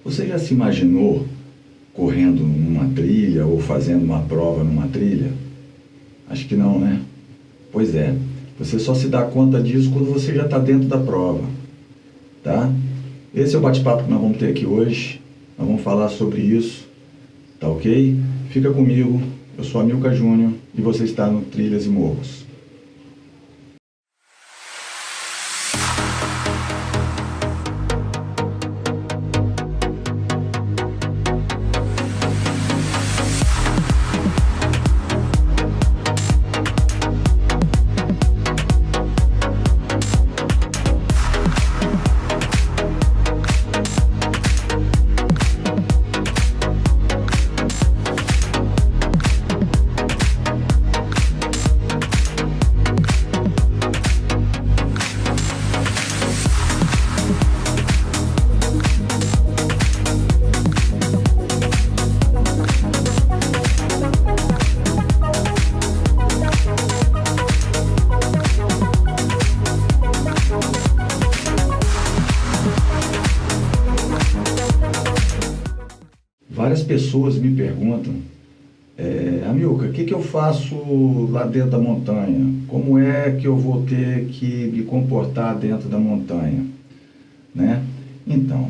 Você já se imaginou correndo numa trilha ou fazendo uma prova numa trilha? Acho que não, né? Pois é, você só se dá conta disso quando você já está dentro da prova, tá? Esse é o bate-papo que nós vamos ter aqui hoje. Nós vamos falar sobre isso, tá ok? Fica comigo, eu sou Amilcar Júnior e você está no Trilhas e Morros. Várias pessoas me perguntam, Amilcar, o que eu faço lá dentro da montanha? Como é que eu vou ter que me comportar dentro da montanha? Né? Então,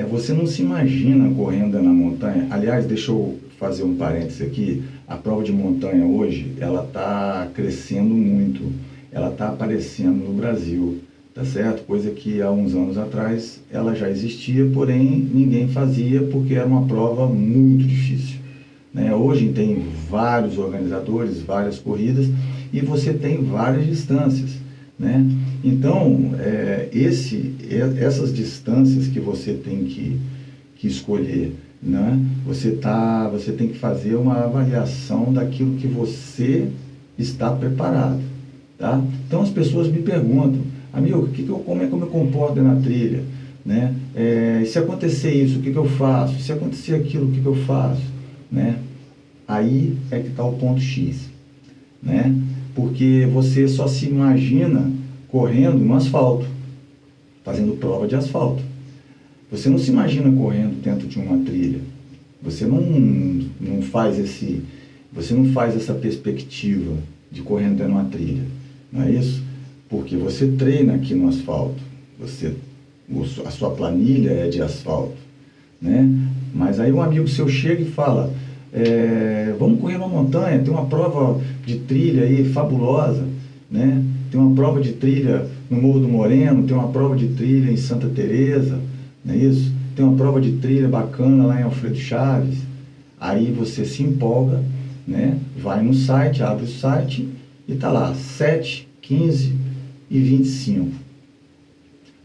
você não se imagina correndo na montanha. Aliás, deixa eu fazer um parênteses aqui. A prova de montanha hoje, ela está crescendo muito. Ela está aparecendo no Brasil, tá certo? Coisa que há uns anos atrás ela já existia, porém ninguém fazia porque era uma prova muito difícil, né? Hoje tem vários organizadores, várias corridas e você tem várias distâncias, né? Então, essas distâncias que você tem que escolher, né? Você tem que fazer uma avaliação daquilo que você está preparado, tá? Então as pessoas me perguntam, Amilcar, como é que eu me comporto na trilha? Né? Se acontecer isso, o que eu faço? Se acontecer aquilo, o que eu faço? Né? Aí é que está o ponto X. Né? Porque você só se imagina correndo no asfalto, fazendo prova de asfalto. Você não se imagina correndo dentro de uma trilha. Você não faz essa perspectiva de correndo dentro de uma trilha. Não é isso? Porque você treina aqui no asfalto, a sua planilha é de asfalto, né? Mas aí um amigo seu chega e fala, vamos correr uma montanha, tem uma prova de trilha aí fabulosa, né? Tem uma prova de trilha no Morro do Moreno, tem uma prova de trilha em Santa Teresa, não é isso? Tem uma prova de trilha bacana lá em Alfredo Chaves. Aí você se empolga, né? Vai no site, abre o site e tá lá, 7, 15 e 25.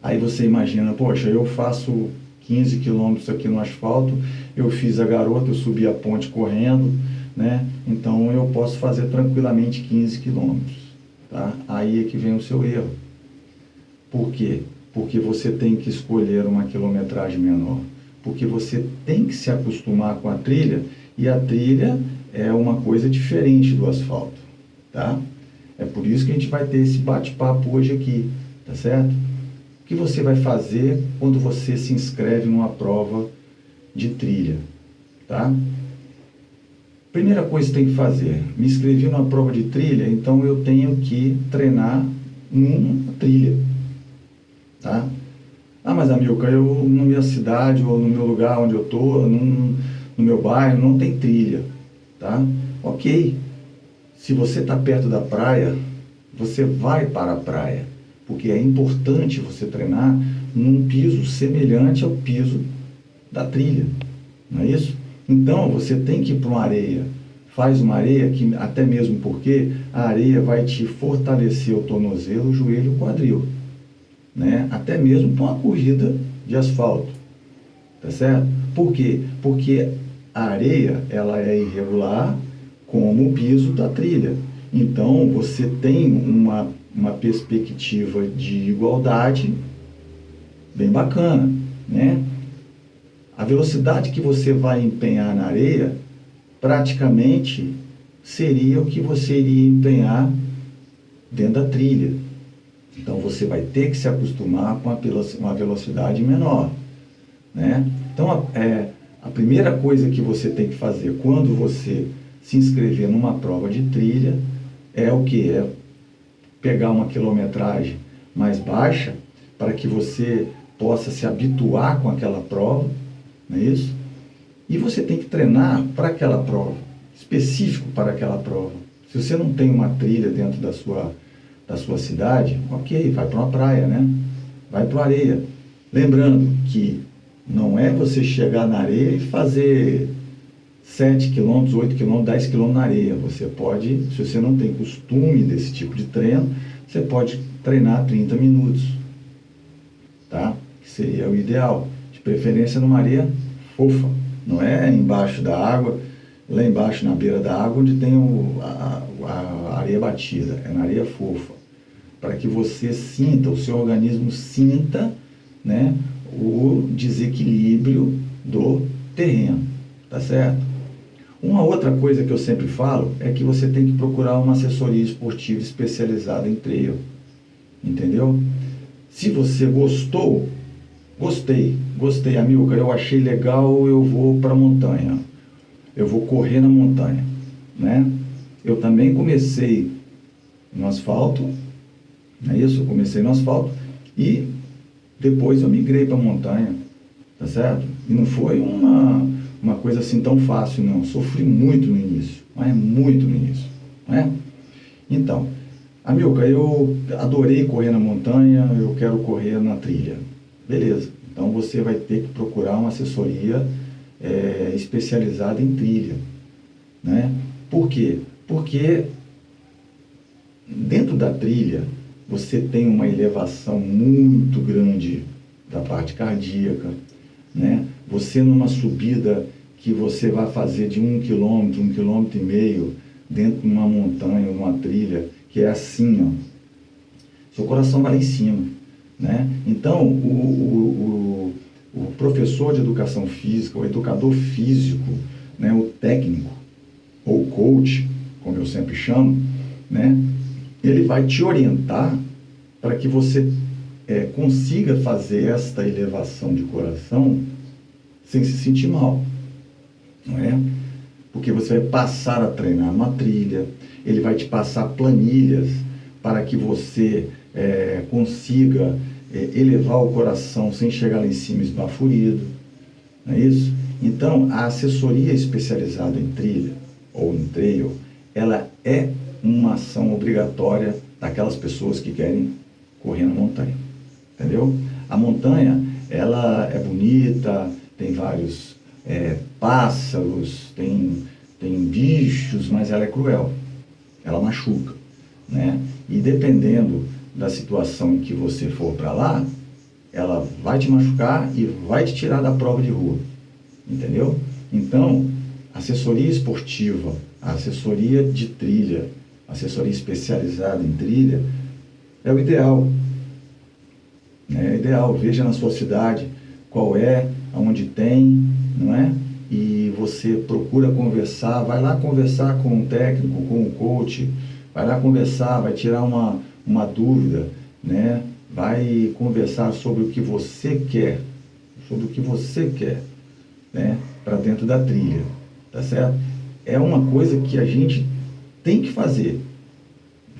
Aí você imagina, poxa, eu faço 15 quilômetros aqui no asfalto, eu fiz a garota, eu subi a ponte correndo, né? Então eu posso fazer tranquilamente 15 quilômetros, tá? Aí é que vem o seu erro. Por quê? Porque você tem que escolher uma quilometragem menor. Porque você tem que se acostumar com a trilha, e a trilha é uma coisa diferente do asfalto, tá? É por isso que a gente vai ter esse bate-papo hoje aqui, tá certo? O que você vai fazer quando você se inscreve numa prova de trilha, tá? Primeira coisa que você tem que fazer, me inscrevi numa prova de trilha, então eu tenho que treinar numa trilha, tá? Ah, mas Amilcar, eu na minha cidade ou no meu lugar onde eu tô, no meu bairro, não tem trilha, tá? Ok. Se você está perto da praia, você vai para a praia, porque é importante você treinar num piso semelhante ao piso da trilha, não é isso? Então, você tem que ir para uma areia. Faz uma areia, que até mesmo porque a areia vai te fortalecer o tornozelo, o joelho e o quadril, né? Até mesmo para uma corrida de asfalto, tá certo? Por quê? Porque a areia, ela é irregular, como o piso da trilha. Então, você tem uma perspectiva de igualdade bem bacana, né? A velocidade que você vai empenhar na areia, praticamente, seria o que você iria empenhar dentro da trilha. Então, você vai ter que se acostumar com uma velocidade menor, né? Então, a primeira coisa que você tem que fazer quando você se inscrever numa prova de trilha é o que? É pegar uma quilometragem mais baixa para que você possa se habituar com aquela prova, não é isso? E você tem que treinar para aquela prova, específico para aquela prova. Se você não tem uma trilha dentro da sua cidade, ok, vai para uma praia, né? Vai para a areia. Lembrando que não é você chegar na areia e fazer 7 km, 8 km, 10 km na areia. Você pode, se você não tem costume desse tipo de treino, você pode treinar 30 minutos, tá? Que seria o ideal. De preferência numa areia fofa. Não é embaixo da água, lá embaixo na beira da água, onde tem a areia batida. É na areia fofa. Para que você sinta, o seu organismo sinta, né, o desequilíbrio do terreno. Tá certo? Uma outra coisa que eu sempre falo é que você tem que procurar uma assessoria esportiva especializada em trail. Entendeu? Se você gostou, gostei, Amilcar, eu achei legal, eu vou para a montanha. Eu vou correr na montanha, né? Eu também comecei no asfalto, não é isso? Eu comecei no asfalto e depois eu migrei para a montanha, tá certo? E não foi uma coisa assim tão fácil, não. Sofri muito no início, mas muito no início, né? Então, Amilcar, eu adorei correr na montanha, eu quero correr na trilha. Beleza, então você vai ter que procurar uma assessoria especializada em trilha, né? Por quê? Porque dentro da trilha você tem uma elevação muito grande da parte cardíaca, né? Você numa subida que você vai fazer de 1 km, 1,5 km dentro de uma montanha, uma trilha, que é assim, ó, seu coração vai lá em cima, né? Então, o professor de educação física, o educador físico, né, o técnico, ou coach, como eu sempre chamo, né, ele vai te orientar para que você consiga fazer esta elevação de coração sem se sentir mal, não é? Porque você vai passar a treinar uma trilha, ele vai te passar planilhas para que você consiga elevar o coração sem chegar lá em cima esbaforido, não é isso? Então, a assessoria especializada em trilha ou em trail, ela é uma ação obrigatória daquelas pessoas que querem correr na montanha, entendeu? A montanha, ela é bonita, tem vários pássaros, tem bichos, mas ela é cruel, ela machuca, né? E dependendo da situação em que você for para lá, ela vai te machucar e vai te tirar da prova de rua, entendeu? Então, assessoria esportiva, assessoria de trilha, assessoria especializada em trilha, é o ideal. É ideal, veja na sua cidade qual é, aonde tem, não é? E você procura conversar, vai lá conversar com um técnico, com um coach, vai lá conversar, vai tirar uma dúvida, né? Vai conversar sobre o que você quer, né? Para dentro da trilha, tá certo? É uma coisa que a gente tem que fazer.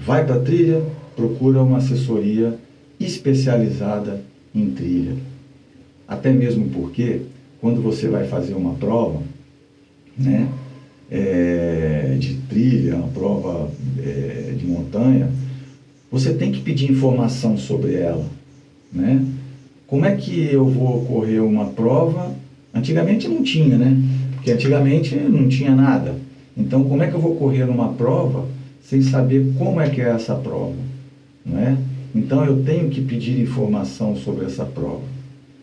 Vai para a trilha, procura uma assessoria especializada em trilha. Até mesmo porque, quando você vai fazer uma prova, né, de trilha, uma prova de montanha, você tem que pedir informação sobre ela, né? Como é que eu vou correr uma prova? Antigamente não tinha, né? Porque antigamente não tinha nada. Então, como é que eu vou correr numa prova sem saber como é que é essa prova, não é? Então, eu tenho que pedir informação sobre essa prova.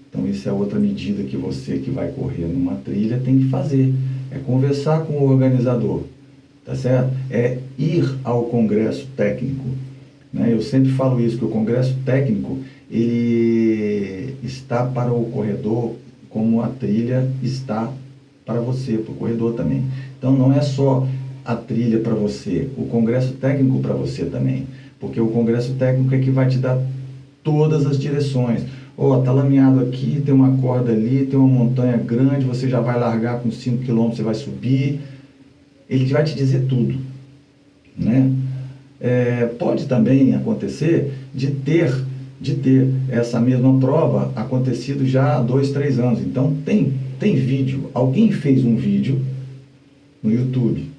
Então, isso é outra medida que você que vai correr numa trilha tem que fazer. É conversar com o organizador, tá certo? É ir ao congresso técnico, né? Eu sempre falo isso, que o congresso técnico, ele está para o corredor como a trilha está para você, para o corredor também. Então, não é só a trilha para você, o congresso técnico para você também. Porque o congresso técnico é que vai te dar todas as direções. ó, tá lameado aqui, tem uma corda ali, tem uma montanha grande, você já vai largar com 5 km, você vai subir. Ele vai te dizer tudo, né? Pode também acontecer de ter essa mesma prova acontecido já há 2, 3 anos. Então tem vídeo, alguém fez um vídeo no YouTube,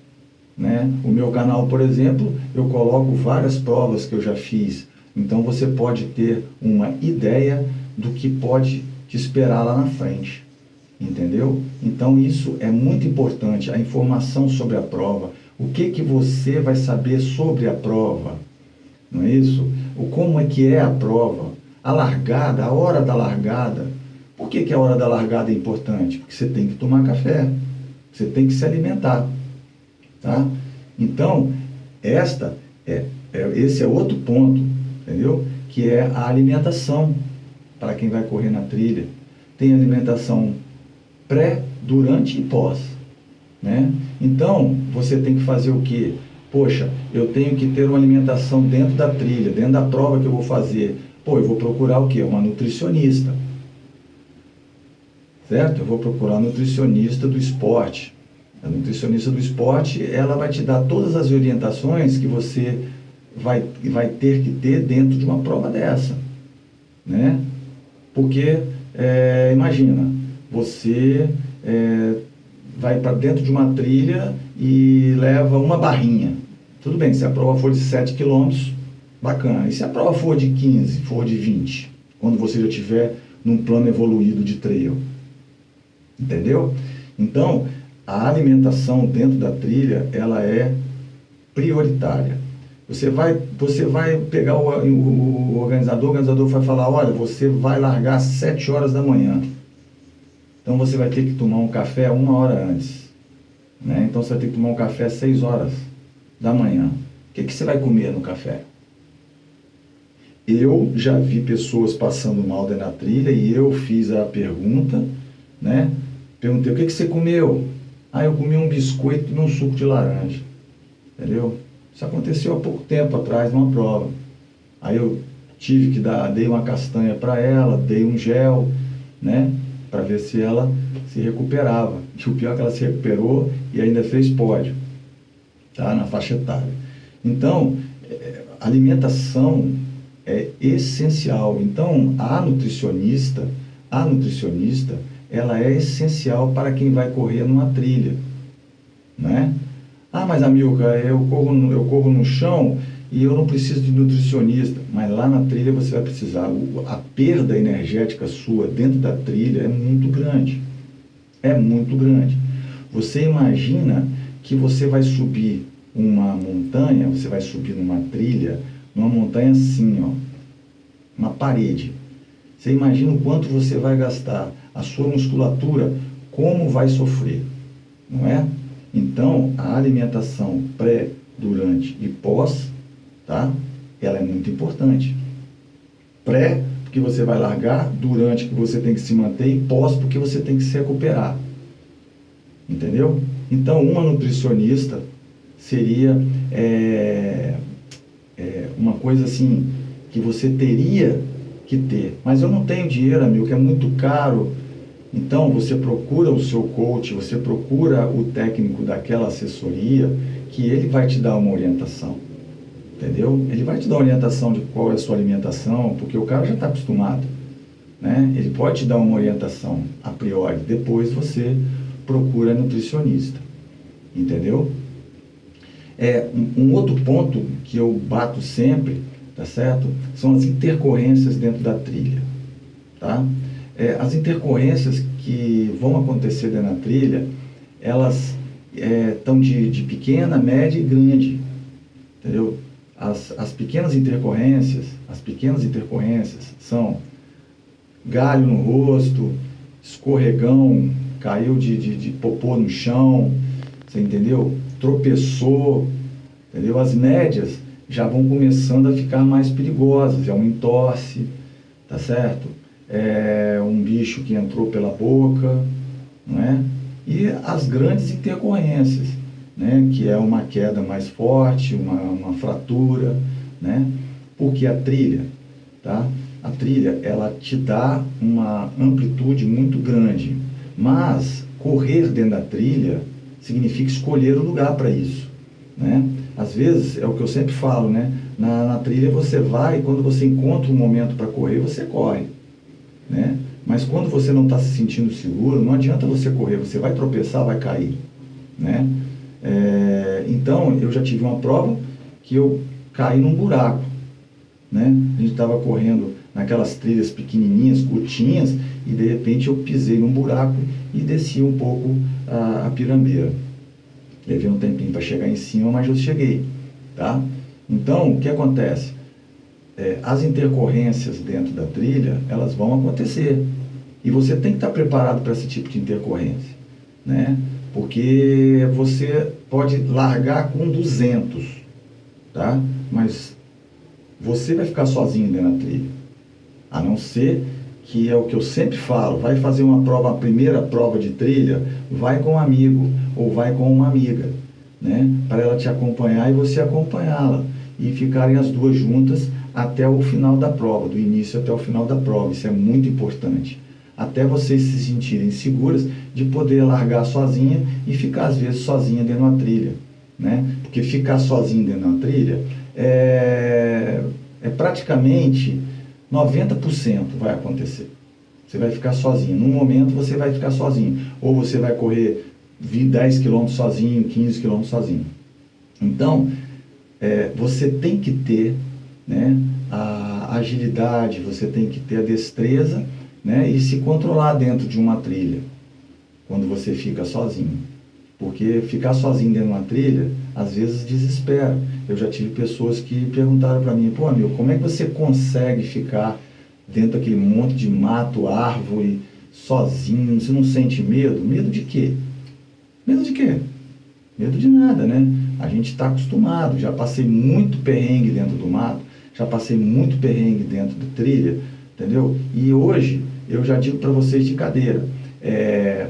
né? O meu canal, por exemplo, eu coloco várias provas que eu já fiz. Então você pode ter uma ideia do que pode te esperar lá na frente, entendeu? Então isso é muito importante, a informação sobre a prova. O que você vai saber sobre a prova, não é isso? Como é que é a prova, a largada, a hora da largada. Por que a hora da largada é importante? Porque você tem que tomar café, você tem que se alimentar, tá? Então, esse é outro ponto, entendeu? Que é a alimentação para quem vai correr na trilha. Tem alimentação pré, durante e pós, né? Então, você tem que fazer o quê? Poxa, eu tenho que ter uma alimentação dentro da trilha, dentro da prova que eu vou fazer. Pô, eu vou procurar o quê? Uma nutricionista, certo? Eu vou procurar uma nutricionista do esporte. A nutricionista do esporte, ela vai te dar todas as orientações que você vai ter que ter dentro de uma prova dessa, né? Porque, imagina, você vai para dentro de uma trilha e leva uma barrinha. Tudo bem, se a prova for de 7 km, bacana. E se a prova for de 15, for de 20, quando você já estiver num plano evoluído de trail? Entendeu? Então, a alimentação dentro da trilha, ela é prioritária. Você vai pegar o organizador vai falar, olha, você vai largar às 7 horas da manhã. Então você vai ter que tomar um café 1 hora antes, né? Então você vai ter que tomar um café às 6 horas da manhã. O que você vai comer no café? Eu já vi pessoas passando mal dentro da trilha e eu fiz a pergunta, né? Perguntei, o que você comeu? Ah, eu comi um biscoito e um suco de laranja. Entendeu? Isso aconteceu há pouco tempo atrás, numa prova. Aí eu tive que dei uma castanha para ela, dei um gel, né? Para ver se ela se recuperava. E o pior é que ela se recuperou e ainda fez pódio, tá? Na faixa etária. Então, alimentação é essencial. Então, a nutricionista, ela é essencial para quem vai correr numa trilha, né? Ah, mas Amilcar, eu corro no chão e eu não preciso de nutricionista. Mas lá na trilha você vai precisar. A perda energética sua dentro da trilha é muito grande. É muito grande. Você imagina que você vai subir uma montanha, você vai subir numa trilha, numa montanha assim, ó, uma parede. Você imagina o quanto você vai gastar, a sua musculatura, como vai sofrer, não é? Então, a alimentação pré, durante e pós, tá? Ela é muito importante. Pré, porque você vai largar, durante, que você tem que se manter, e pós, porque você tem que se recuperar. Entendeu? Então, uma nutricionista seria uma coisa assim, que você teria que ter. Mas eu não tenho dinheiro, amigo, que é muito caro. Então, você procura o seu coach, você procura o técnico daquela assessoria, que ele vai te dar uma orientação, entendeu? Ele vai te dar uma orientação de qual é a sua alimentação, porque o cara já está acostumado, né? Ele pode te dar uma orientação a priori, depois você procura nutricionista, entendeu? Um outro ponto que eu bato sempre, tá certo? São as intercorrências dentro da trilha, tá? As intercorrências que vão acontecer dentro da trilha, elas estão de pequena, média e grande, entendeu? As pequenas intercorrências são galho no rosto, escorregão, caiu de popô no chão, você entendeu? Tropeçou, entendeu? As médias já vão começando a ficar mais perigosas, é um entorse, tá certo? Um bicho que entrou pela boca, não é? E as grandes intercorrências, né? Que é uma queda mais forte, uma fratura, né? Porque a trilha, tá? a trilha, ela te dá uma amplitude muito grande, mas correr dentro da trilha significa escolher o lugar para isso, né? Às vezes, é o que eu sempre falo, né? Na trilha você vai, e quando você encontra um momento para correr, você corre, né? Mas quando você não está se sentindo seguro, não adianta você correr, você vai tropeçar, vai cair, né? Então, eu já tive uma prova que eu caí num buraco, né? A gente estava correndo naquelas trilhas pequenininhas, curtinhas, e de repente eu pisei num buraco e desci um pouco a pirambeira. Levei um tempinho para chegar em cima, mas eu cheguei, tá? Então, o que acontece? As intercorrências dentro da trilha, elas vão acontecer. E você tem que estar preparado para esse tipo de intercorrência, né? Porque você pode largar com 200, tá? Mas você vai ficar sozinho dentro da trilha. A não ser que é o que eu sempre falo, vai fazer uma prova, a primeira prova de trilha, vai com um amigo ou vai com uma amiga, né? Para ela te acompanhar e você acompanhá-la. E ficarem as duas juntas até o final da prova, do início até o final da prova. Isso é muito importante. Até vocês se sentirem seguras de poder largar sozinha e ficar às vezes sozinha dentro de uma trilha, né? Porque ficar sozinho dentro de uma trilha é praticamente 90% vai acontecer. Você vai ficar sozinho. Num momento você vai ficar sozinho. Ou você vai correr 10 km sozinho, 15 km sozinho. Então, você tem que ter, né, a agilidade, você tem que ter a destreza, né, e se controlar dentro de uma trilha, quando você fica sozinho. Porque ficar sozinho dentro de uma trilha, às vezes desespera. Eu já tive pessoas que perguntaram para mim, pô, amigo, como é que você consegue ficar dentro daquele monte de mato, árvore, sozinho? Você não sente medo? Medo de quê? Medo de quê? Medo de nada, né? A gente está acostumado. Já passei muito perrengue dentro do mato, já passei muito perrengue dentro da trilha, entendeu? E hoje, eu já digo para vocês de cadeira,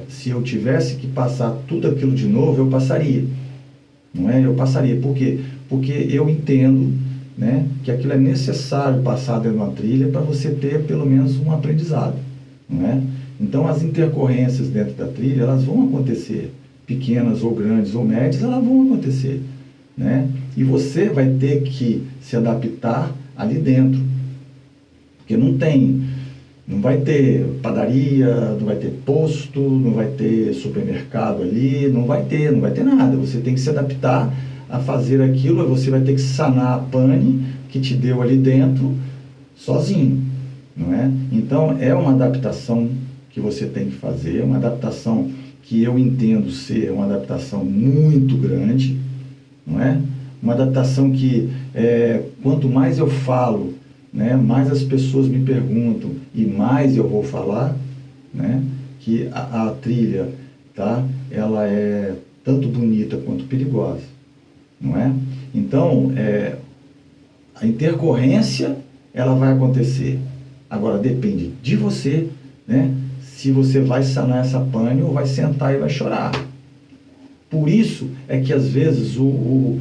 se eu tivesse que passar tudo aquilo de novo, eu passaria. Não é? Eu passaria. Por quê? Porque eu entendo, né, que aquilo é necessário passar dentro de uma trilha para você ter pelo menos um aprendizado. Não é? Então, as intercorrências dentro da trilha, elas vão acontecer. Pequenas ou grandes ou médias, elas vão acontecer, né? E você vai ter que se adaptar ali dentro. Porque não vai ter padaria, não vai ter posto, não vai ter supermercado ali, não vai ter nada. Você tem que se adaptar a fazer aquilo, você vai ter que sanar a pane que te deu ali dentro sozinho, não é? Então, é uma adaptação que você tem que fazer, uma adaptação que eu entendo ser uma adaptação muito grande, não é? Uma adaptação que, quanto mais eu falo, né, mais as pessoas me perguntam e mais eu vou falar, né, que a trilha, tá, ela é tanto bonita quanto perigosa, não é? Então, a intercorrência, ela vai acontecer. Agora, depende de você, né, se você vai sanar essa pane ou vai sentar e vai chorar. Por isso é que às vezes o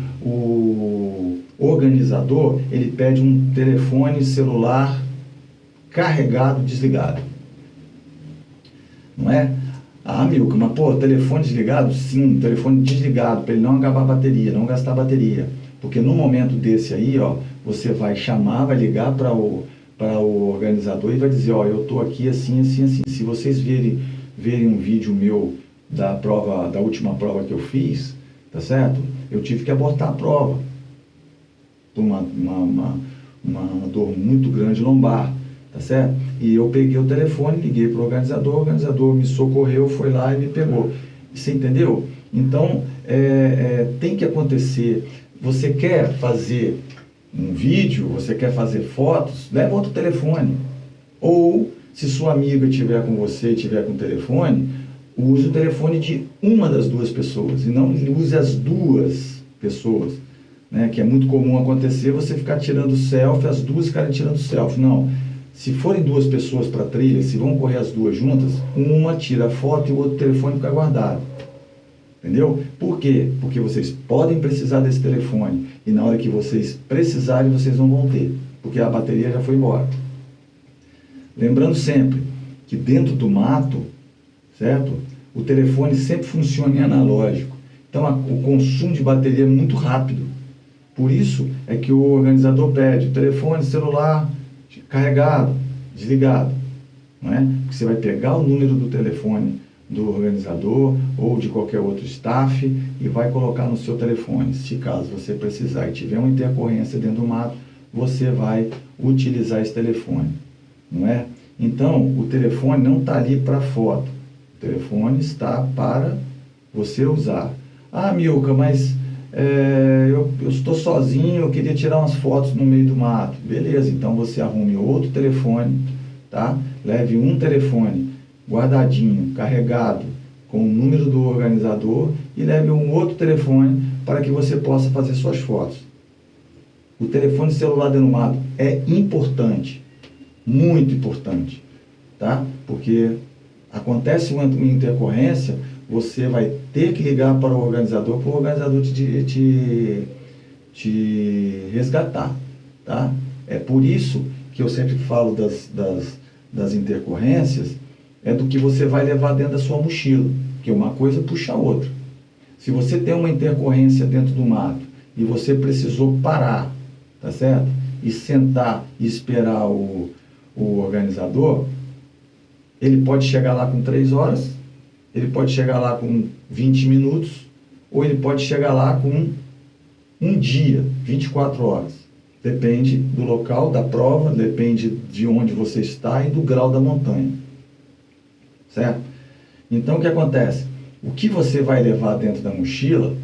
organizador, ele pede um telefone celular carregado, desligado. Não é? Ah, Milka, mas pô, telefone desligado? Sim, telefone desligado, para ele não acabar a bateria, não gastar bateria. Porque no momento desse aí, ó, você vai chamar, vai ligar para o organizador e vai dizer, ó, eu estou aqui assim, assim, assim. Se vocês verem um vídeo meu da última prova que eu fiz, tá certo? Eu tive que abortar a prova por uma dor muito grande lombar, tá certo? E eu peguei o telefone, liguei para o organizador me socorreu, foi lá e me pegou. Você entendeu? Então, tem que acontecer. Você quer fazer um vídeo, você quer fazer fotos, leva outro telefone. Ou, se sua amiga estiver com você, estiver com o telefone, use o telefone de uma das duas pessoas, e não use as duas pessoas, né? Que é muito comum acontecer, você ficar tirando selfie, as duas ficarem tirando selfie. Não, se forem duas pessoas para a trilha, se vão correr as duas juntas, uma tira a foto e o outro telefone fica guardado. Entendeu? Por quê? Porque vocês podem precisar desse telefone e na hora que vocês precisarem, vocês não vão ter, porque a bateria já foi embora. Lembrando sempre que dentro do mato, certo? O telefone sempre funciona em analógico. Então o consumo de bateria é muito rápido. Por isso é que o organizador pede o telefone celular carregado, desligado. Não é? Porque você vai pegar o número do telefone do organizador ou de qualquer outro staff e vai colocar no seu telefone. Se caso você precisar e tiver uma intercorrência dentro do mato, você vai utilizar esse telefone. Não é? Então, o telefone não está ali para foto. O telefone está para você usar. Ah, Milka, mas eu estou sozinho, eu queria tirar umas fotos no meio do mato. Beleza, então você arrume outro telefone, tá? Leve um telefone guardadinho, carregado, com o número do organizador e leve um outro telefone para que você possa fazer suas fotos. O telefone celular dentro do mato é importante, muito importante, tá? Porque acontece uma intercorrência, você vai ter que ligar para o organizador te resgatar, tá? É por isso que eu sempre falo das intercorrências, é do que você vai levar dentro da sua mochila, que uma coisa puxa a outra. Se você tem uma intercorrência dentro do mato e você precisou parar, tá certo? E sentar e esperar o organizador, ele pode chegar lá com 3 horas, ele pode chegar lá com 20 minutos, ou ele pode chegar lá com um dia, 24 horas. Depende do local, da prova, depende de onde você está e do grau da montanha. Certo? Então, o que acontece? O que você vai levar dentro da mochila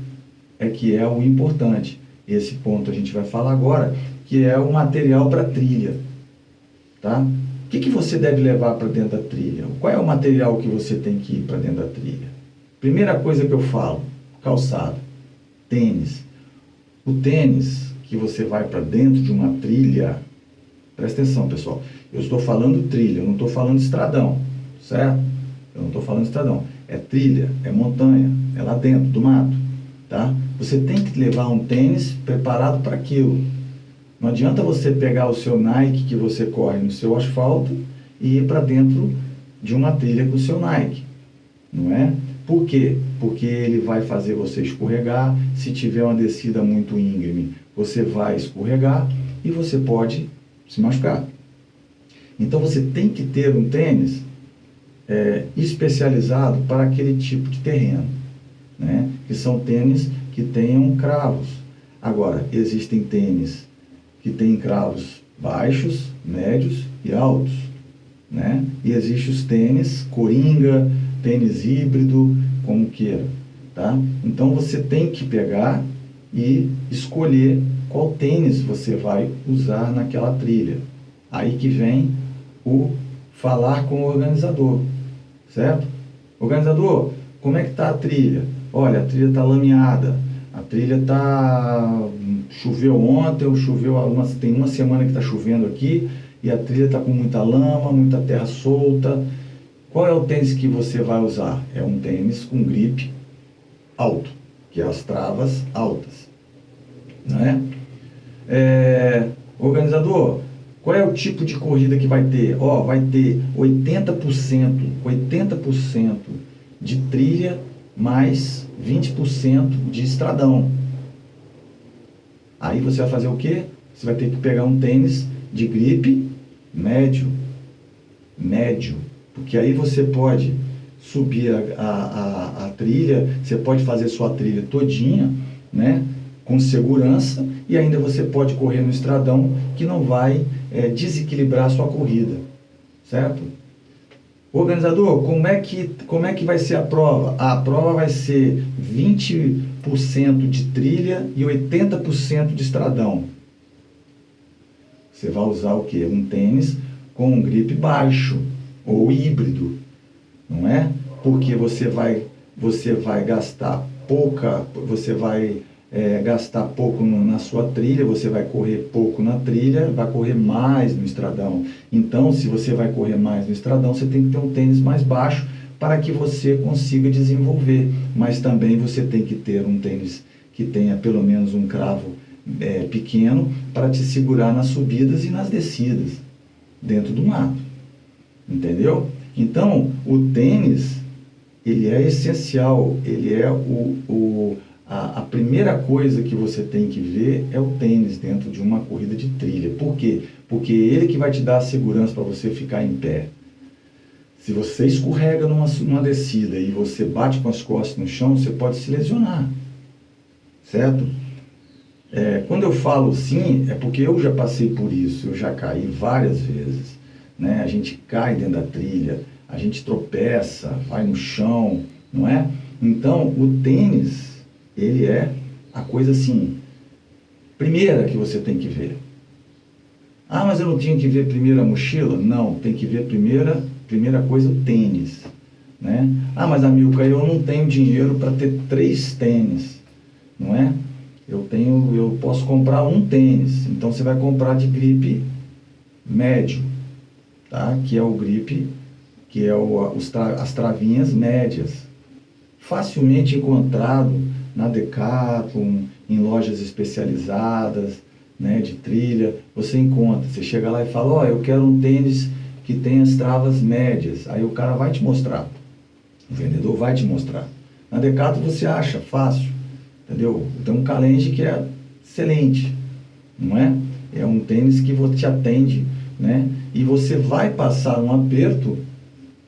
é que é o importante. Esse ponto a gente vai falar agora, que é o material para trilha. Tá? O que você deve levar para dentro da trilha? Qual é o material que você tem que ir para dentro da trilha? Primeira coisa que eu falo, calçado, tênis. O tênis que você vai para dentro de uma trilha, presta atenção, pessoal, eu estou falando trilha, eu não estou falando estradão, certo? Eu não estou falando estradão, é trilha, é montanha, é lá dentro do mato, tá? Você tem que levar um tênis preparado para aquilo. Não adianta você pegar o seu Nike que você corre no seu asfalto e ir para dentro de uma trilha com o seu Nike, não é? Por quê? Porque ele vai fazer você escorregar. Se tiver uma descida muito íngreme, você vai escorregar e você pode se machucar. Então você tem que ter um tênis especializado para aquele tipo de terreno, né? Que são tênis que tenham cravos. Agora, existem tênis que têm cravos baixos, médios e altos, né? E existem os tênis coringa, tênis híbrido, como queira, tá? Então você tem que pegar e escolher qual tênis você vai usar naquela trilha. Aí que vem o falar com o organizador, certo? Organizador, como é que está a trilha? Olha, a trilha está lameada, a trilha está... choveu ontem, ou choveu tem uma semana que está chovendo aqui, e a trilha está com muita lama, muita terra solta. Qual é o tênis que você vai usar? É um tênis com gripe alto, que é as travas altas, não é? Organizador, qual é o tipo de corrida que vai ter? Vai ter 80% de trilha mais 20% de estradão. Aí você vai fazer o quê? Você vai ter que pegar um tênis de gripe médio, porque aí você pode subir a trilha, você pode fazer sua trilha todinha, né, com segurança, e ainda você pode correr no estradão, que não vai desequilibrar a sua corrida, certo? Organizador, como é que vai ser a prova? A prova vai ser 20% de trilha e 80% de estradão. Você vai usar o quê? Um tênis com um grip baixo ou híbrido, não é? Porque você vai gastar gastar pouco na sua trilha, você vai correr pouco na trilha, vai correr mais no estradão. Então, se você vai correr mais no estradão, você tem que ter um tênis mais baixo para que você consiga desenvolver. Mas também você tem que ter um tênis que tenha pelo menos um cravo pequeno para te segurar nas subidas e nas descidas dentro do mato, entendeu? Então, o tênis, ele é essencial, ele é a primeira coisa que você tem que ver é o tênis dentro de uma corrida de trilha. Por quê? Porque ele que vai te dar a segurança para você ficar em pé. Se você escorrega numa descida e você bate com as costas no chão, você pode se lesionar, certo? Quando eu falo sim, é porque eu já passei por isso, eu já caí várias vezes, né? A gente cai dentro da trilha, a gente tropeça, vai no chão, não é? Então, o tênis, ele é a coisa assim, primeira que você tem que ver. Ah, mas eu não tinha que ver primeiro a mochila? Não, tem que ver primeira coisa o tênis, né? Ah, mas Amilcar, eu não tenho dinheiro para ter 3 tênis, não é? Eu posso comprar um tênis, então você vai comprar de gripe médio, tá? Que é o gripe, que é as travinhas médias, facilmente encontrado na Decathlon, em lojas especializadas, né, de trilha, você encontra, você chega lá e fala, ó, eu quero um tênis que tem as travas médias, aí o cara vai te mostrar, o vendedor vai te mostrar. Na Decathlon você acha fácil, entendeu? Tem um Challenge que é excelente, não é? É um tênis que te atende, né? E você vai passar um aperto,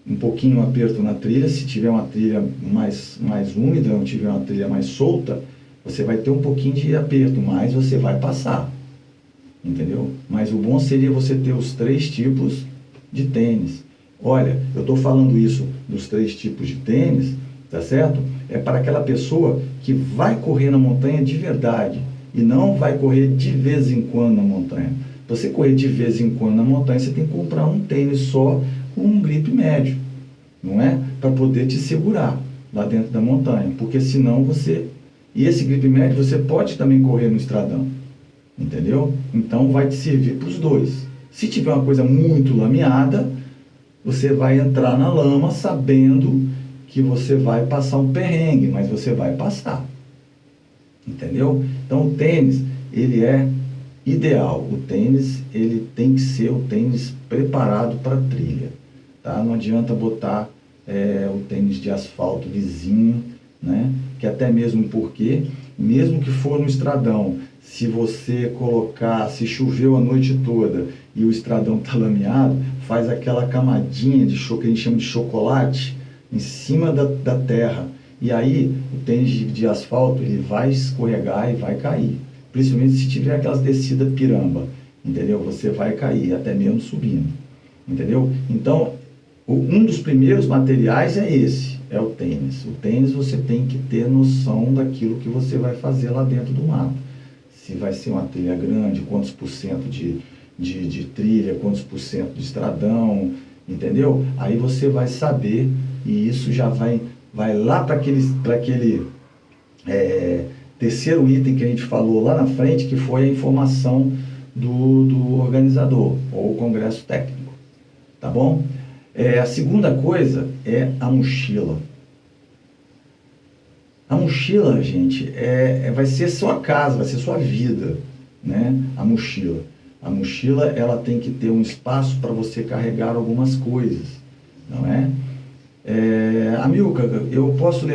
um pouquinho aperto na trilha, se tiver uma trilha mais úmida, ou tiver uma trilha mais solta, você vai ter um pouquinho de aperto, mas você vai passar, entendeu? Mas o bom seria você ter os 3 tipos de tênis. Olha, eu estou falando isso dos 3 tipos de tênis, tá certo? É para aquela pessoa que vai correr na montanha de verdade e não vai correr de vez em quando na montanha. Para você correr de vez em quando na montanha, você tem que comprar um tênis só com um grip médio, não é? Para poder te segurar lá dentro da montanha, porque senão você... E esse grip médio você pode também correr no estradão, entendeu? Então vai te servir para os 2. Se tiver uma coisa muito lameada, você vai entrar na lama sabendo que você vai passar um perrengue, mas você vai passar, entendeu? Então o tênis, ele é ideal. O tênis, ele tem que ser o tênis preparado para trilha, tá? Não adianta botar o tênis de asfalto lisinho, né? Que até mesmo porque, mesmo que for no estradão, se você colocar, se choveu a noite toda e o estradão está lameado, faz aquela camadinha de que a gente chama de chocolate em cima da terra. E aí o tênis de asfalto ele vai escorregar e vai cair. Principalmente se tiver aquelas descidas piramba, entendeu? Você vai cair, até mesmo subindo, entendeu? Então, um dos primeiros materiais é esse, é o tênis. O tênis você tem que ter noção daquilo que você vai fazer lá dentro do mato. Se vai ser uma trilha grande, quantos por cento de trilha, quantos por cento de estradão, entendeu? Aí você vai saber, e isso já vai lá para aquele terceiro item que a gente falou lá na frente, que foi a informação do organizador, ou congresso técnico, tá bom? A segunda coisa é a mochila. A mochila, gente, vai ser sua casa, vai ser sua vida, né? A mochila. A mochila, ela tem que ter um espaço para você carregar algumas coisas, não é? Amilcar, eu posso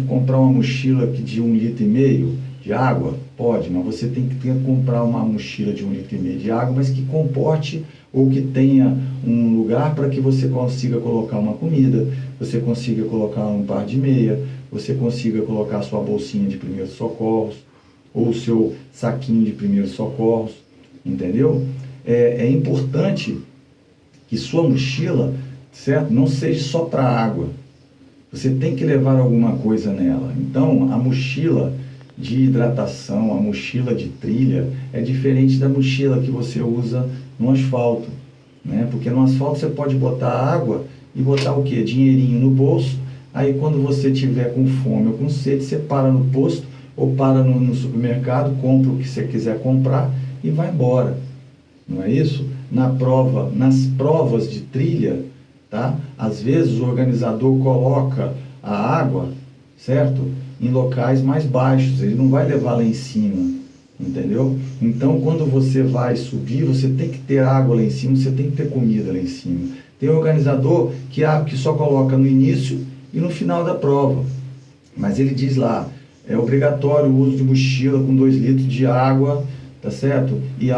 comprar uma mochila de 1,5 litro de água? Pode, mas você tem que comprar uma mochila de 1,5 litro de água, mas que comporte ou que tenha um lugar para que você consiga colocar uma comida, você consiga colocar um par de meia, você consiga colocar a sua bolsinha de primeiros socorros, ou o seu saquinho de primeiros socorros, entendeu? É importante que sua mochila, certo, não seja só para água. Você tem que levar alguma coisa nela. Então, a mochila de hidratação, a mochila de trilha, é diferente da mochila que você usa no asfalto, né? Porque no asfalto você pode botar água e botar o quê? Dinheirinho no bolso. Aí quando você tiver com fome ou com sede, você para no posto ou para no supermercado, compra o que você quiser comprar e vai embora. Não é isso? Nas provas de trilha, tá? Às vezes o organizador coloca a água, certo? Em locais mais baixos, ele não vai levar lá em cima, entendeu? Então, quando você vai subir, você tem que ter água lá em cima, você tem que ter comida lá em cima. Tem organizador que só coloca no início e no final da prova. Mas ele diz lá, é obrigatório o uso de mochila com 2 litros de água, tá certo? E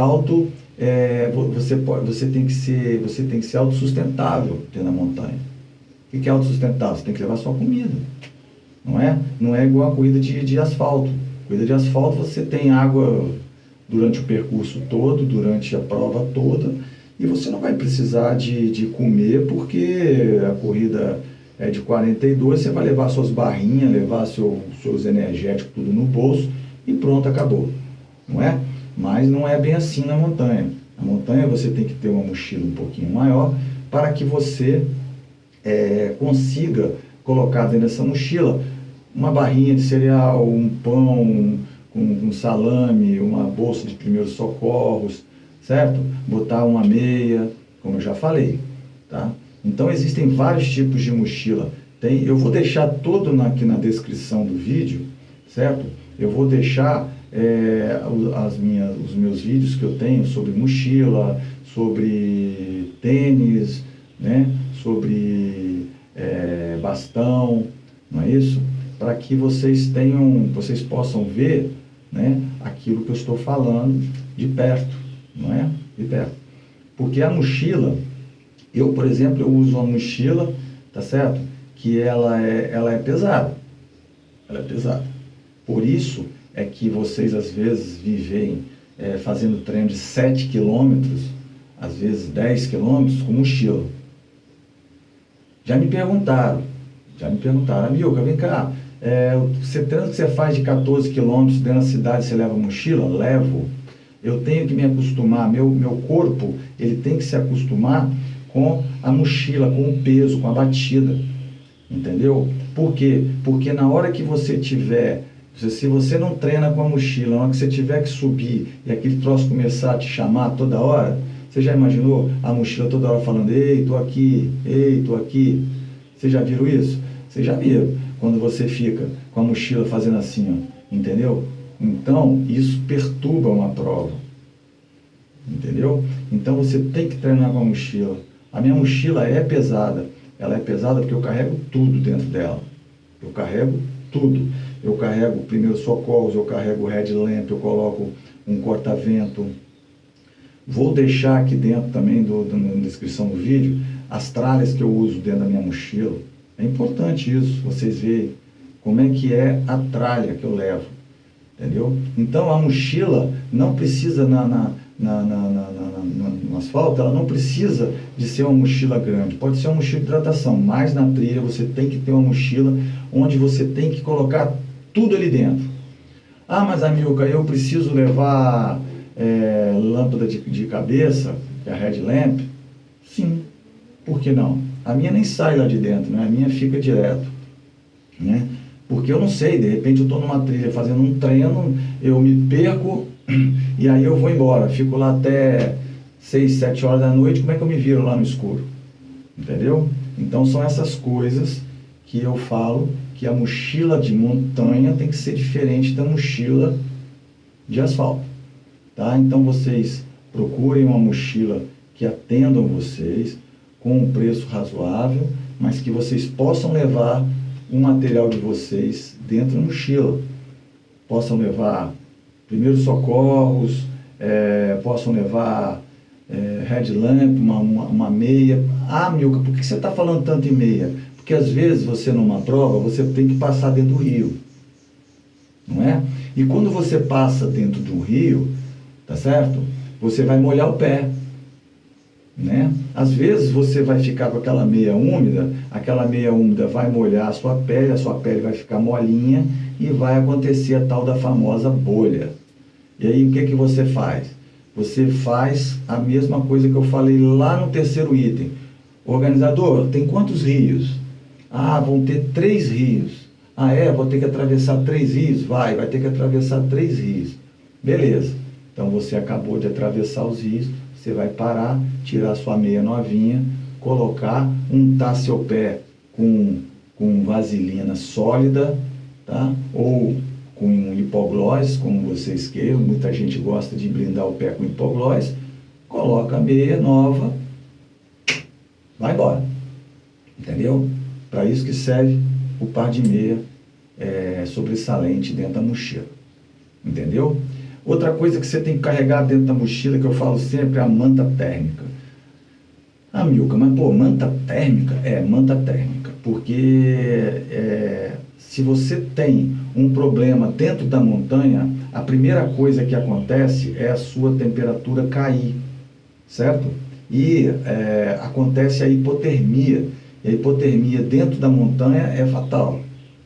você tem que ser autossustentável dentro da montanha. O que é autossustentável? Você tem que levar sua comida, não é? Não é igual a corrida de asfalto. Corrida de asfalto você tem água durante o percurso todo, durante a prova toda, e você não vai precisar de comer, porque a corrida é de 42, você vai levar suas barrinhas, levar seus energéticos tudo no bolso, e pronto, acabou, não é? Mas não é bem assim na montanha. Na montanha você tem que ter uma mochila um pouquinho maior, para que você consiga colocar dentro dessa mochila uma barrinha de cereal, um pão com salame, uma bolsa de primeiros socorros, certo? Botar uma meia, como eu já falei, tá? Então existem vários tipos de mochila. Eu vou deixar tudo aqui na descrição do vídeo, certo? Eu vou deixar os meus vídeos que eu tenho sobre mochila, sobre tênis, né? Sobre bastão, não é isso? Para que vocês possam ver, né, aquilo que eu estou falando de perto, não é? De perto. Porque a mochila, por exemplo, eu uso uma mochila, tá certo? Que ela é pesada. Ela é pesada. Por isso é que vocês às vezes vivem fazendo treino de 7 quilômetros, às vezes 10 quilômetros com mochila. Já me perguntaram, Amilcar, vem cá, treino que você faz de 14 quilômetros dentro da cidade, você leva mochila? Levo. Eu tenho que me acostumar, meu corpo, ele tem que se acostumar com a mochila, com o peso, com a batida, entendeu? Por quê? Porque na hora que você tiver, se você não treina com a mochila, na hora que você tiver que subir e aquele troço começar a te chamar toda hora, você já imaginou a mochila toda hora falando, ei, tô aqui, ei, tô aqui? Vocês já viram isso? Vocês já viram quando você fica com a mochila fazendo assim, ó, entendeu? Então, isso perturba uma prova, entendeu? Então, você tem que treinar com a mochila. A minha mochila é pesada. Ela é pesada porque eu carrego tudo dentro dela. Eu carrego tudo. Eu carrego primeiros socorros, eu carrego headlamp, eu coloco um corta-vento. Vou deixar aqui dentro também, na descrição do vídeo, as tralhas que eu uso dentro da minha mochila. É importante isso, vocês verem como é que é a tralha que eu levo, entendeu? Então a mochila não precisa, no asfalto, ela não precisa de ser uma mochila grande, pode ser uma mochila de hidratação, mas na trilha você tem que ter uma mochila onde você tem que colocar tudo ali dentro. Ah, mas Amilcar, eu preciso levar lâmpada de cabeça, que é a headlamp? Sim, por que não? A minha nem sai lá de dentro, né? A minha fica direto, né? Porque eu não sei, de repente eu estou numa trilha fazendo um treino, eu me perco e aí eu vou embora, fico lá até 6, 7 horas da noite, como é que eu me viro lá no escuro? Entendeu? Então são essas coisas que eu falo que a mochila de montanha tem que ser diferente da mochila de asfalto, tá? Então vocês procurem uma mochila que atendam vocês, com um preço razoável, mas que vocês possam levar o material de vocês dentro da mochila. Possam levar primeiros socorros, possam levar headlamp, uma meia. Ah, Milka, por que você está falando tanto em meia? Porque às vezes você numa prova, você tem que passar dentro do rio, não é? E quando você passa dentro de um rio, tá certo? Você vai molhar o pé, né? Às vezes você vai ficar com aquela meia úmida vai molhar a sua pele vai ficar molinha e vai acontecer a tal da famosa bolha. E aí o que você faz? Você faz a mesma coisa que eu falei lá no terceiro item. Organizador, tem quantos rios? Ah, vão ter 3 rios. Ah, vou ter que atravessar 3 rios? Vai ter que atravessar 3 rios. Beleza. Então você acabou de atravessar os rios, você vai parar, tirar sua meia novinha, colocar, untar seu pé com vaselina sólida, tá? Ou com hipoglós, como vocês queiram, muita gente gosta de blindar o pé com hipoglós, coloca a meia nova vai embora. Entendeu? Para isso que serve o par de meia sobressalente dentro da mochila. Entendeu? Outra coisa que você tem que carregar dentro da mochila, que eu falo sempre, é a manta térmica. Ah, Milka, mas pô, manta térmica? É, manta térmica. Porque se você tem um problema dentro da montanha, a primeira coisa que acontece é a sua temperatura cair, certo? E acontece a hipotermia. E a hipotermia dentro da montanha é fatal,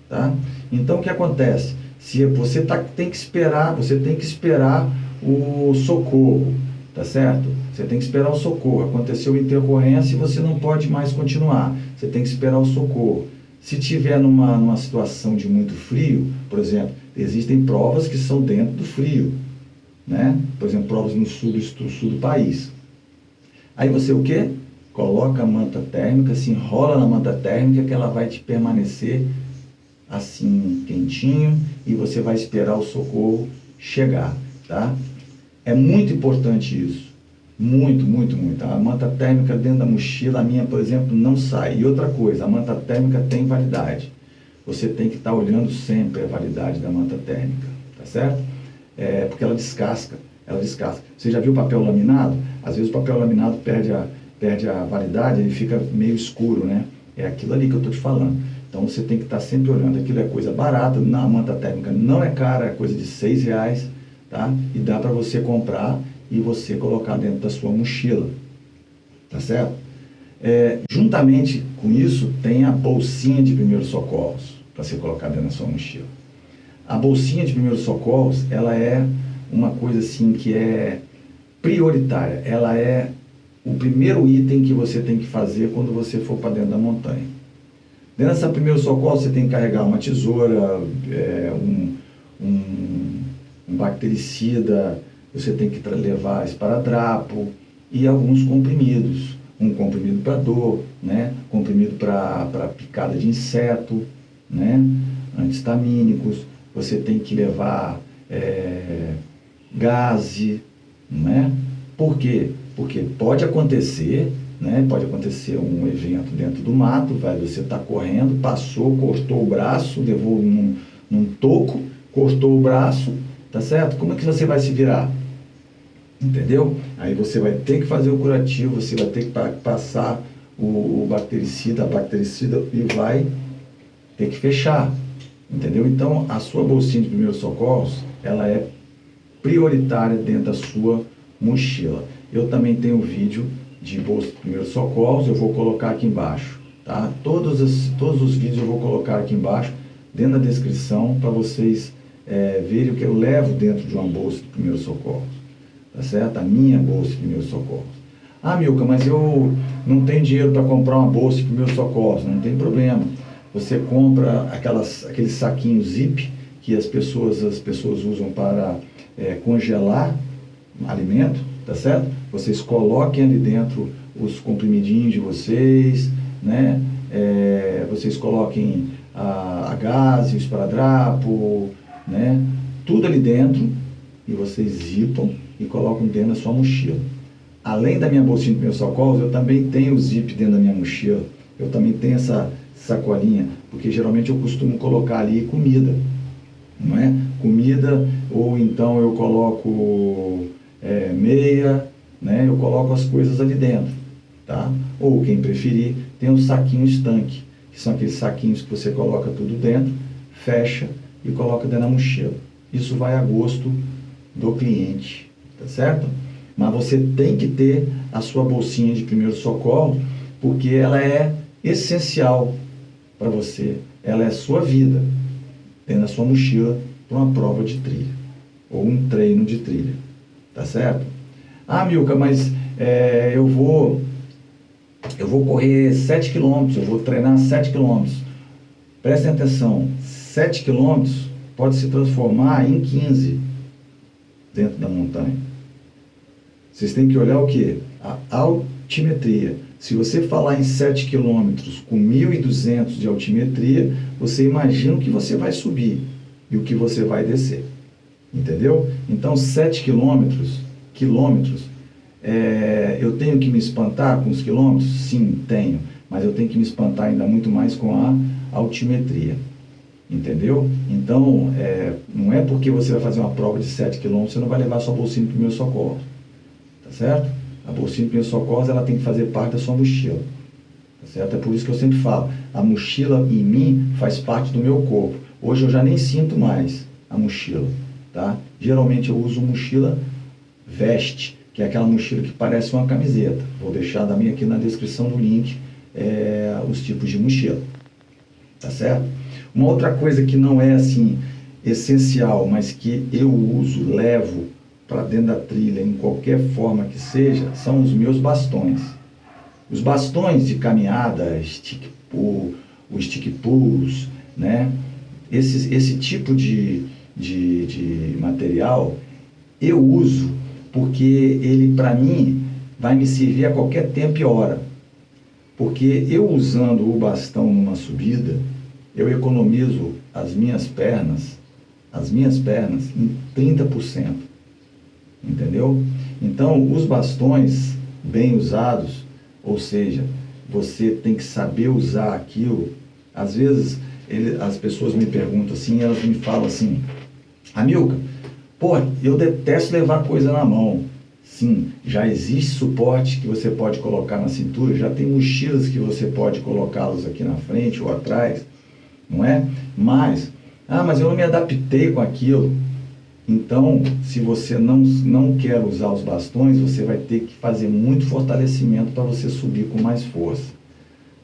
tá? Então, o que acontece? Se você tem que esperar o socorro, tá certo? Você tem que esperar o socorro. Aconteceu uma intercorrência e você não pode mais continuar. Você tem que esperar o socorro. Se tiver numa situação de muito frio, por exemplo, existem provas que são dentro do frio, né? Por exemplo, provas no sul do país. Aí você o quê? Coloca a manta térmica, se enrola na manta térmica, que ela vai te permanecer assim, quentinho, e você vai esperar o socorro chegar, tá? É muito importante isso. Muito, muito, muito. A manta térmica dentro da mochila, a minha, por exemplo, não sai. E outra coisa, a manta térmica tem validade. Você tem que estar olhando sempre a validade da manta térmica, tá certo? Porque ela descasca, Você já viu o papel laminado? Às vezes o papel laminado perde a validade, ele fica meio escuro, né? É aquilo ali que eu estou te falando. Então você tem que estar sempre olhando. Aquilo é coisa barata, a manta térmica não é cara, é coisa de R$6, tá? E dá para você comprar e você colocar dentro da sua mochila, tá certo? Juntamente com isso, tem a bolsinha de primeiros socorros, para você colocar dentro da sua mochila. A bolsinha de primeiros socorros, ela é uma coisa assim que é prioritária. Ela é o primeiro item que você tem que fazer quando você for para dentro da montanha. Dentro dessa primeiro socorro, você tem que carregar uma tesoura, um bactericida, você tem que levar esparadrapo e alguns comprimidos. Um comprimido para dor, né? Comprimido para picada de inseto, né? Antihistamínicos. Você tem que levar gaze, né? Por quê? Porque pode acontecer, né? Pode acontecer um evento dentro do mato, você está correndo, passou, cortou o braço, levou num toco, cortou o braço, tá certo? Como é que você vai se virar? Entendeu? Aí você vai ter que fazer o curativo, você vai ter que passar o bactericida, e vai ter que fechar. Entendeu? Então, a sua bolsinha de primeiros socorros, ela é prioritária dentro da sua mochila. Eu também tenho vídeo de bolsa de primeiros socorros, eu vou colocar aqui embaixo, tá? Todos os vídeos eu vou colocar aqui embaixo, dentro da descrição, para vocês verem o que eu levo dentro de uma bolsa de primeiros socorros. Tá certo? A minha bolsa de primeiros socorros. Ah, Milka, mas eu não tenho dinheiro para comprar uma bolsa de primeiros socorros. Não tem problema. Você compra aqueles saquinhos zip que as pessoas usam para congelar alimento, tá certo? Vocês coloquem ali dentro os comprimidinhos de vocês, né? Vocês coloquem a gás, o esparadrapo, né? Tudo ali dentro, e vocês zipam e colocam dentro da sua mochila. Além da minha bolsinha de primeiros socorros, eu também tenho o zip dentro da minha mochila. Eu também tenho essa sacolinha, porque geralmente eu costumo colocar ali comida, não é? Comida, ou então eu coloco meia, né? Eu coloco as coisas ali dentro, tá? Ou quem preferir, tem os saquinhos estanque, que são aqueles saquinhos que você coloca tudo dentro, fecha e coloca dentro da mochila. Isso vai a gosto do cliente. Tá certo? Mas você tem que ter a sua bolsinha de primeiro socorro, porque ela é essencial para você. Ela é a sua vida, dentro da sua mochila, para uma prova de trilha, ou um treino de trilha. Tá certo? Ah, Milka, mas eu vou correr 7 km, eu vou treinar 7 km. Prestem atenção, 7 km pode se transformar em 15 dentro da montanha. Vocês têm que olhar o quê? A altimetria. Se você falar em 7 km com 1.200 de altimetria, você imagina o que você vai subir e o que você vai descer. Entendeu? Então, 7 quilômetros eu tenho que me espantar com os quilômetros? Sim, tenho, mas eu tenho que me espantar ainda muito mais com a altimetria, entendeu? Então, não é porque você vai fazer uma prova de 7 quilômetros, você não vai levar sua bolsinha de primeiros socorros, tá certo? A bolsinha de primeiros socorros, ela tem que fazer parte da sua mochila, tá certo? É por isso que eu sempre falo, a mochila em mim faz parte do meu corpo. Hoje eu já nem sinto mais a mochila, tá? Geralmente eu uso mochila veste, que é aquela mochila que parece uma camiseta. Vou deixar também aqui na descrição do link os tipos de mochila, tá certo? Uma outra coisa que não é assim essencial, mas que eu uso, levo para dentro da trilha, em qualquer forma que seja, são os meus bastões. Os bastões de caminhada, o stick pulls, né? Esse tipo de material eu uso porque ele, para mim, vai me servir a qualquer tempo e hora. Porque eu usando o bastão numa subida, eu economizo as minhas pernas em 30%. Entendeu? Então, os bastões bem usados, ou seja, você tem que saber usar aquilo. Às vezes, as pessoas me perguntam assim, elas me falam assim, Amilcar, pô, eu detesto levar coisa na mão. Sim, já existe suporte que você pode colocar na cintura, já tem mochilas que você pode colocá-los aqui na frente ou atrás, não é? Mas eu não me adaptei com aquilo. Então, se você não quer usar os bastões, você vai ter que fazer muito fortalecimento para você subir com mais força,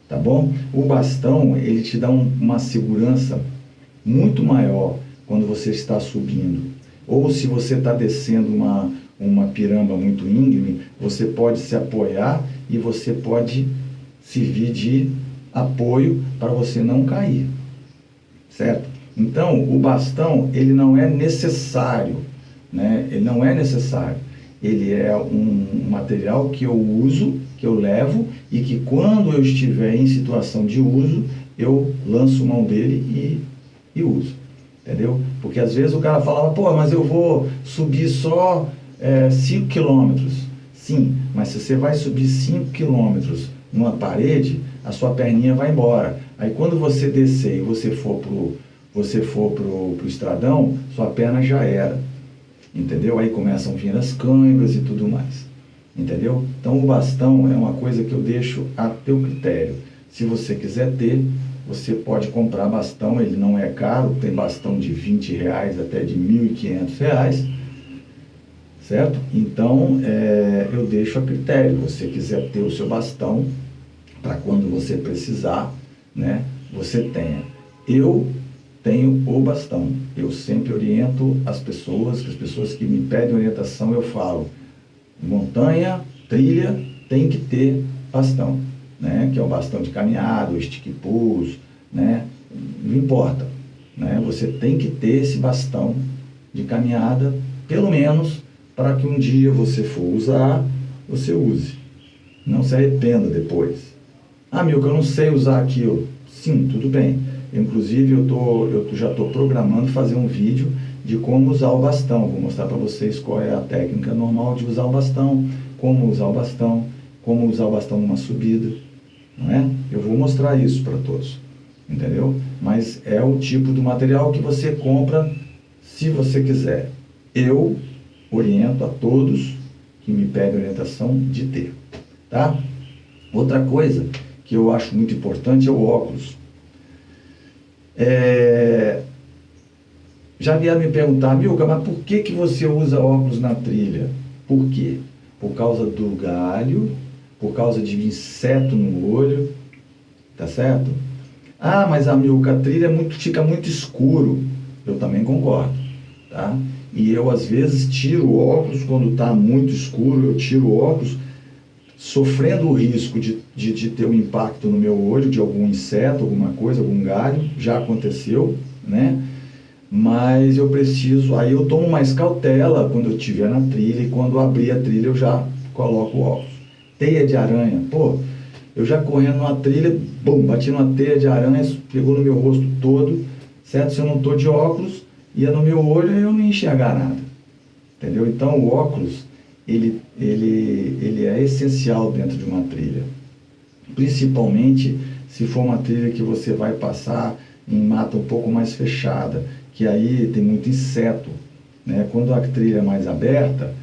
tá bom? O bastão, ele te dá uma segurança muito maior quando você está subindo. Ou se você está descendo uma piramba muito íngreme, você pode se apoiar e você pode servir de apoio para você não cair, certo? Então, o bastão, ele não é necessário, né? Ele não é necessário. Ele é um material que eu uso, que eu levo e que quando eu estiver em situação de uso, eu lanço mão dele e uso, entendeu? Porque às vezes o cara falava, pô, mas eu vou subir só 5 quilômetros. Sim, mas se você vai subir 5 quilômetros numa parede, a sua perninha vai embora. Aí quando você descer e você for pro estradão, sua perna já era, entendeu? Aí começam a vir as câimbras e tudo mais, entendeu? Então o bastão é uma coisa que eu deixo a teu critério. Se você quiser ter, você pode comprar bastão, ele não é caro, tem bastão de R$20 até de R$1.500, certo? Então eu deixo a critério. Você quiser ter o seu bastão, para quando você precisar, né, você tenha. Eu tenho o bastão. Eu sempre oriento as pessoas que me pedem orientação, eu falo, montanha, trilha, tem que ter bastão, né? Que é o bastão de caminhada, o stick pulls, né? Não importa, né? Você tem que ter esse bastão de caminhada, pelo menos, para que um dia você for usar, você use. Não se arrependa depois. Milcar, eu não sei usar aquilo. Sim, tudo bem. Inclusive, eu já estou programando fazer um vídeo de como usar o bastão. Vou mostrar para vocês qual é a técnica normal de usar o bastão, como usar o bastão numa subida, não é? Eu vou mostrar isso para todos, entendeu? Mas é o tipo do material que você compra se você quiser. Eu oriento a todos que me pedem orientação de ter, tá? Outra coisa que eu acho muito importante é o óculos. Já vieram me perguntar, Milcar, mas por que você usa óculos na trilha? Por quê? Por causa do galho, por causa de inseto no olho, tá certo? Mas Milcar, a trilha fica muito escuro. Eu também concordo, tá? E eu às vezes tiro o óculos quando está muito escuro, eu tiro o óculos, sofrendo o risco de ter um impacto no meu olho, de algum inseto, alguma coisa, algum galho, já aconteceu, né? Mas eu preciso, aí eu tomo mais cautela quando eu estiver na trilha, e quando abrir a trilha eu já coloco o óculos. Teia de aranha, pô, eu já correndo numa trilha, bum, bati numa teia de aranha, pegou no meu rosto todo, certo? Se eu não estou de óculos, ia no meu olho e eu não ia enxergar nada, entendeu? Então o óculos, ele é essencial dentro de uma trilha, principalmente se for uma trilha que você vai passar em mata um pouco mais fechada, que aí tem muito inseto, né? Quando a trilha é mais aberta,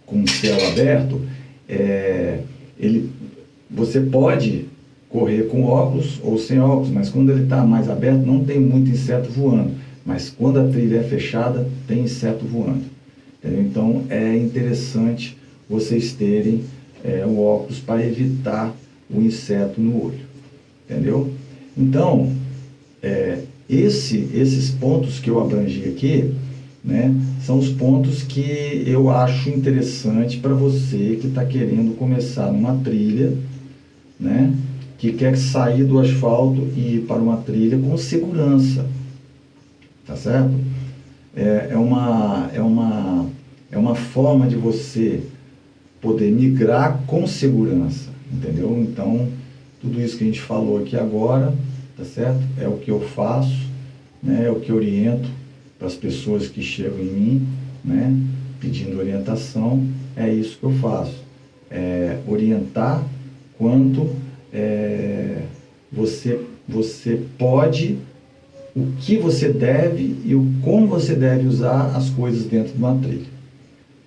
com o céu aberto, você pode correr com óculos ou sem óculos, mas quando ele está mais aberto não tem muito inseto voando, mas quando a trilha é fechada tem inseto voando, entendeu? Então é interessante vocês terem o óculos para evitar o inseto no olho, entendeu? Então esses pontos que eu abrangi aqui, né, são os pontos que eu acho interessante para você que está querendo começar numa trilha, né, que quer sair do asfalto e ir para uma trilha com segurança, tá certo? É uma forma de você poder migrar com segurança, entendeu? Então, tudo isso que a gente falou aqui agora, tá certo? É o que eu faço, né, é o que eu oriento para as pessoas que chegam em mim, né, pedindo orientação, é isso que eu faço. Orientar quanto você pode, o que você deve e como você deve usar as coisas dentro de uma trilha.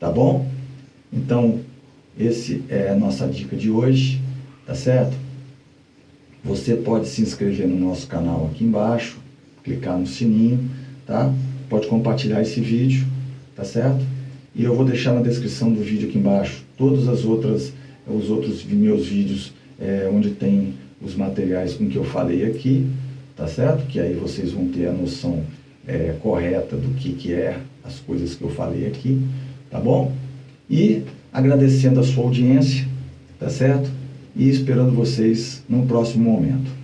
Tá bom? Então, esse é a nossa dica de hoje, tá certo? Você pode se inscrever no nosso canal aqui embaixo, clicar no sininho, tá? Pode compartilhar esse vídeo, tá certo? E eu vou deixar na descrição do vídeo aqui embaixo todos os outros meus vídeos, onde tem os materiais com que eu falei aqui, tá certo? Que aí vocês vão ter a noção correta do que é as coisas que eu falei aqui, tá bom? E agradecendo a sua audiência, tá certo? E esperando vocês num próximo momento.